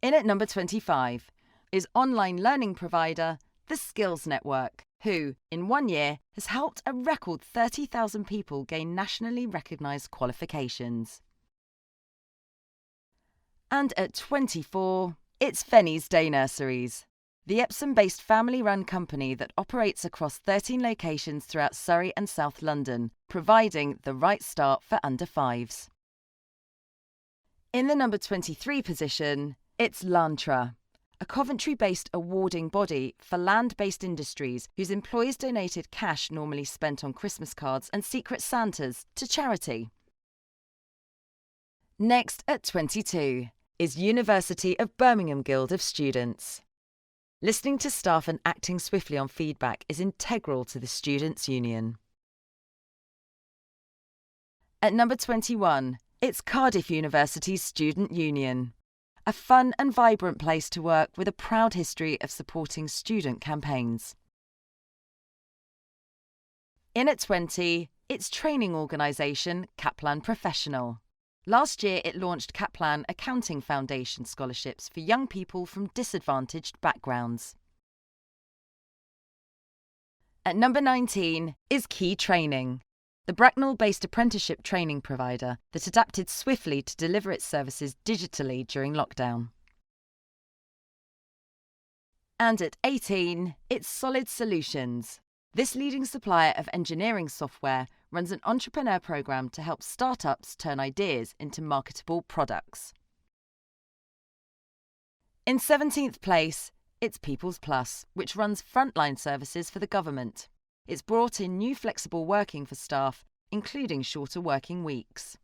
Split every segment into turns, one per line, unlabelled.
In at number 25 is online learning provider The Skills Network, who, in 1 year, has helped a record 30,000 people gain nationally recognised qualifications. And at 24, it's Fenny's Day Nurseries, the Epsom-based family-run company that operates across 13 locations throughout Surrey and South London, providing the right start for under fives. In the number 23 position, it's Lantra, a Coventry-based awarding body for land-based industries whose employees donated cash normally spent on Christmas cards and Secret Santas to charity. Next at 22 is University of Birmingham Guild of Students. Listening to staff and acting swiftly on feedback is integral to the Students' Union. At number 21, it's Cardiff University's Student Union, a fun and vibrant place to work with a proud history of supporting student campaigns. In at 20, it's training organisation Kaplan Professional. Last year, it launched Kaplan Accounting Foundation scholarships for young people from disadvantaged backgrounds. At number 19 is Key Training, the Bracknell-based apprenticeship training provider that adapted swiftly to deliver its services digitally during lockdown. And at 18, it's Solid Solutions. This leading supplier of engineering software runs an entrepreneur program to help startups turn ideas into marketable products. In 17th place, it's People's Plus, which runs frontline services for the government. It's brought in new flexible working for staff, including shorter working weeks.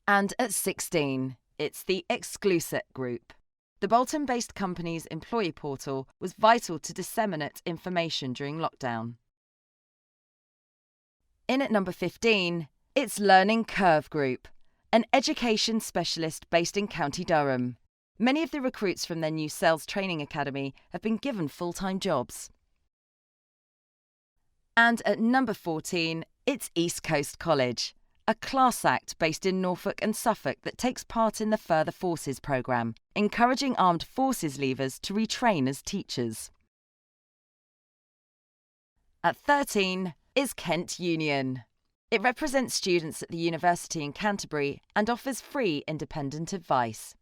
And at 16, it's the Exclusive Group. The Bolton-based company's employee portal was vital to disseminate information during lockdown. In at number 15, it's Learning Curve Group, an education specialist based in County Durham. Many of the recruits from their new sales training academy have been given full-time jobs. And at number 14, it's East Coast College, a class act based in Norfolk and Suffolk that takes part in the Further Forces programme, encouraging armed forces leavers to retrain as teachers. At 13 is Kent Union. It represents students at the university in Canterbury and offers free independent advice.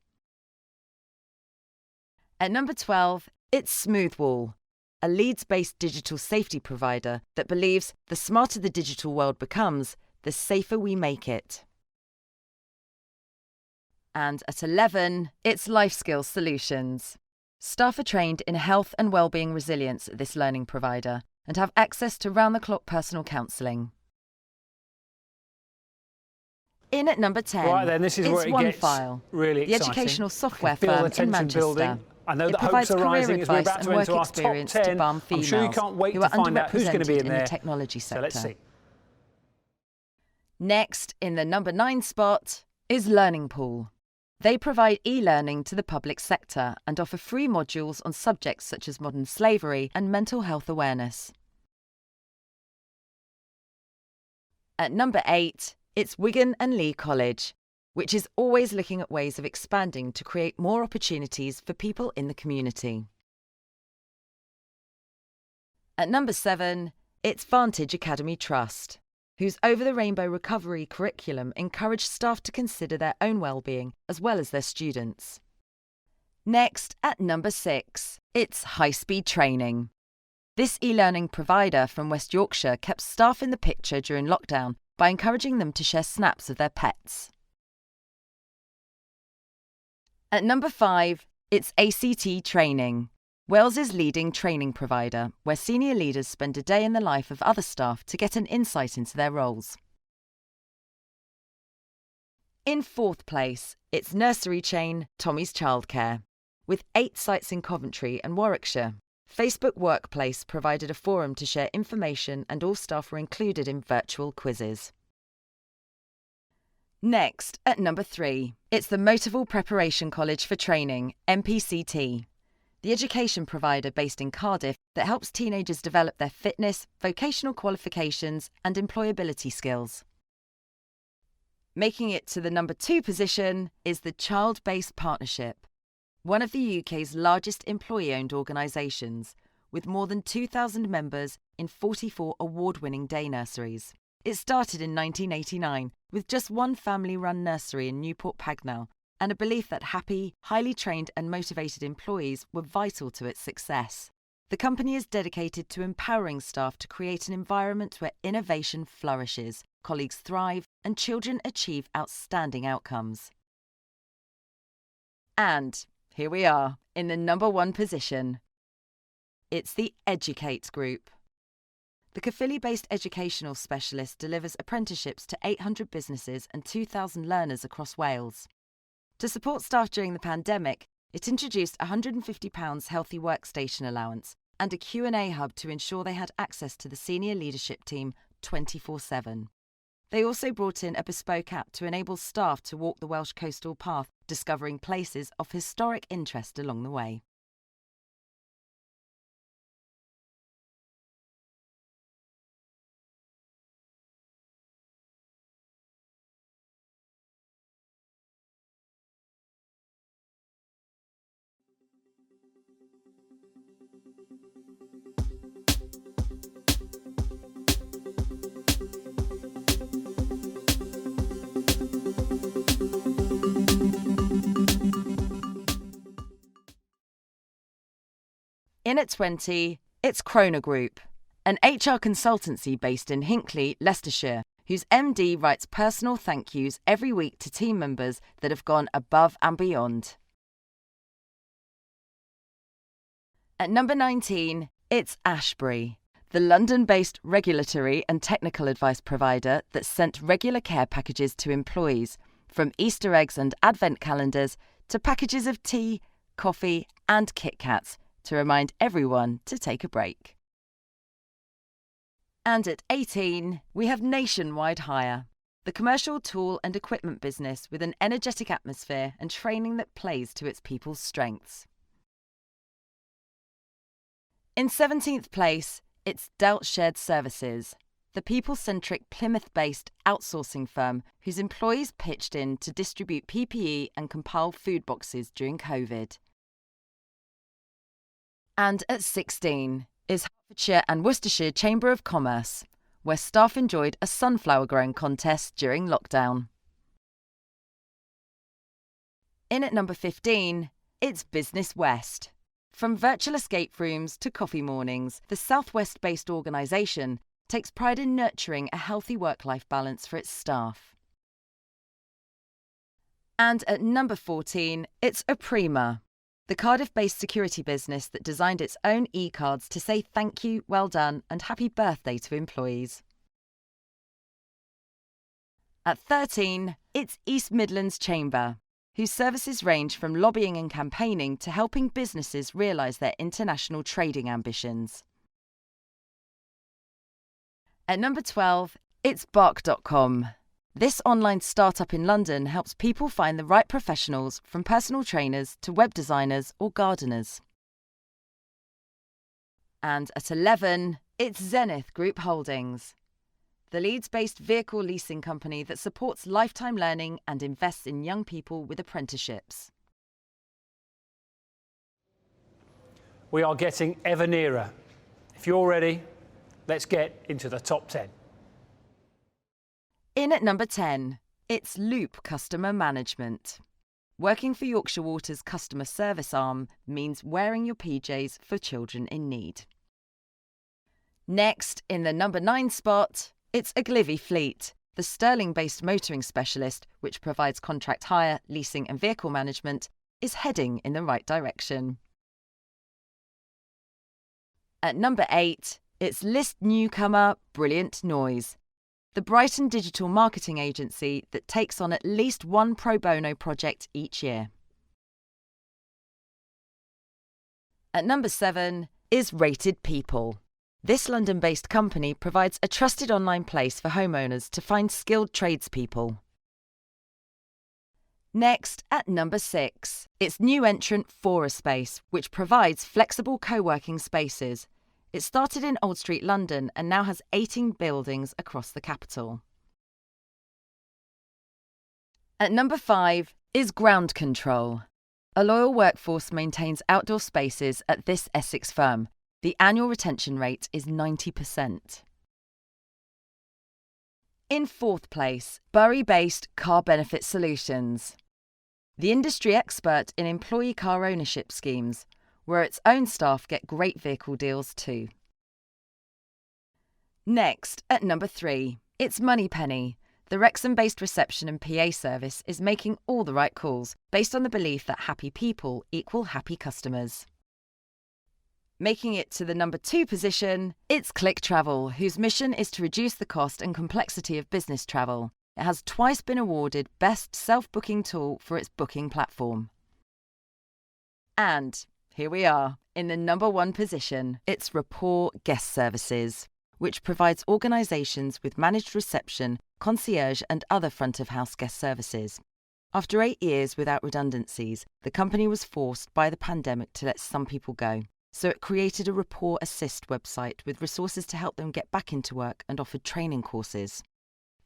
At number 12, it's Smoothwall, a Leeds-based digital safety provider that believes the smarter the digital world becomes, the safer we make it. And at 11, it's Life Skills Solutions. Staff are trained in health and wellbeing resilience at this learning provider and have access to round-the-clock personal counselling. In at number 10,
right then, this is where it gets
OneFile,
really
the
exciting.
educational software
Feel
firm
the
in
tension
Manchester.
building. I know
It
that
provides
hopes are
career
rising as we're
advice
about to
and work
enter our top
experience to
10.
BAM
I'm
females
sure you can't wait
who
to
are
find out who's going to be
underrepresented
in
in
there.
the technology sector.
So let's see.
Next, in the number 9 spot, is Learning Pool. They provide e-learning to the public sector and offer free modules on subjects such as modern slavery and mental health awareness. At number 8, it's Wigan and Lee College, which is always looking at ways of expanding to create more opportunities for people in the community. At number 7, it's Vantage Academy Trust, whose Over the Rainbow recovery curriculum encouraged staff to consider their own well-being as well as their students. Next, at number 6, it's High Speed Training. This e-learning provider from West Yorkshire kept staff in the picture during lockdown by encouraging them to share snaps of their pets. At number 5, it's ACT Training, Wales's leading training provider, where senior leaders spend a day in the life of other staff to get an insight into their roles. In 4th place, it's nursery chain Tommy's Childcare. With 8 sites in Coventry and Warwickshire, Facebook Workplace provided a forum to share information and all staff were included in virtual quizzes. Next, at number 3, it's the Motivall Preparation College for Training, MPCT, the education provider based in Cardiff that helps teenagers develop their fitness, vocational qualifications, and employability skills. Making it to the number 2 position is the Child-Based Partnership, one of the UK's largest employee-owned organisations, with more than 2,000 members in 44 award-winning day nurseries. It started in 1989 with just one family-run nursery in Newport Pagnell and a belief that happy, highly trained and motivated employees were vital to its success. The company is dedicated to empowering staff to create an environment where innovation flourishes, colleagues thrive, and children achieve outstanding outcomes. And here we are, in the number 1 position. It's the Educate Group. The Caerphilly-based educational specialist delivers apprenticeships to 800 businesses and 2,000 learners across Wales. To support staff during the pandemic, it introduced a £150 healthy workstation allowance and a Q&A hub to ensure they had access to the senior leadership team 24/7. They also brought in a bespoke app to enable staff to walk the Welsh coastal path, discovering places of historic interest along the way. In at 20, it's Krona Group, an HR consultancy based in Hinckley, Leicestershire, whose MD writes personal thank yous every week to team members that have gone above and beyond. At number 19, it's Ashbury, the London-based regulatory and technical advice provider that sent regular care packages to employees, from Easter eggs and advent calendars to packages of tea, coffee and Kit Kats, to remind everyone to take a break. And at 18, we have Nationwide Hire, the commercial tool and equipment business with an energetic atmosphere and training that plays to its people's strengths. In 17th place, it's Delt Shared Services, the people-centric Plymouth-based outsourcing firm whose employees pitched in to distribute PPE and compile food boxes during COVID. And at 16 is Hertfordshire and Worcestershire Chamber of Commerce, where staff enjoyed a sunflower growing contest during lockdown. In at number 15, it's Business West. From virtual escape rooms to coffee mornings, the Southwest-based organisation takes pride in nurturing a healthy work-life balance for its staff. And at number 14, it's Aprima, the Cardiff-based security business that designed its own e-cards to say thank you, well done, and happy birthday to employees. At 13, it's East Midlands Chamber, whose services range from lobbying and campaigning to helping businesses realise their international trading ambitions. At number 12, it's Bark.com. This online startup in London helps people find the right professionals, from personal trainers to web designers or gardeners. And at 11, it's Zenith Group Holdings, the Leeds-based vehicle leasing company that supports lifetime learning and invests in young people with apprenticeships.
We are getting ever nearer. If you're ready, let's get into the top 10.
In at number 10, it's Loop Customer Management. Working for Yorkshire Water's customer service arm means wearing your PJs for children in need. Next, in the number 9 spot, it's Aglivy Fleet, the Stirling-based motoring specialist which provides contract hire, leasing and vehicle management, is heading in the right direction. At number 8, it's list newcomer Brilliant Noise, the Brighton digital marketing agency that takes on at least one pro bono project each year. At number 7 is Rated People. This London-based company provides a trusted online place for homeowners to find skilled tradespeople. Next, at number 6, it's new entrant Foraspace, which provides flexible co-working spaces. It started in Old Street, London, and now has 18 buildings across the capital. At number 5 is Ground Control. A loyal workforce maintains outdoor spaces at this Essex firm. The annual retention rate is 90%. In 4th place, Bury-based Car Benefit Solutions. The industry expert in employee car ownership schemes, where its own staff get great vehicle deals too. Next, at number 3, it's Moneypenny. The Wrexham-based reception and PA service is making all the right calls, based on the belief that happy people equal happy customers. Making it to the number 2 position, it's Click Travel, whose mission is to reduce the cost and complexity of business travel. It has twice been awarded Best Self-Booking Tool for its booking platform. And here we are, in the number 1 position, it's Rapport Guest Services, which provides organisations with managed reception, concierge and other front-of-house guest services. After 8 years without redundancies, the company was forced by the pandemic to let some people go. So it created a Rapport Assist website with resources to help them get back into work and offered training courses.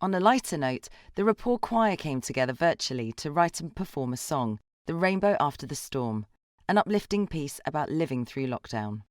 On a lighter note, the Rapport Choir came together virtually to write and perform a song, The Rainbow After the Storm, an uplifting piece about living through lockdown.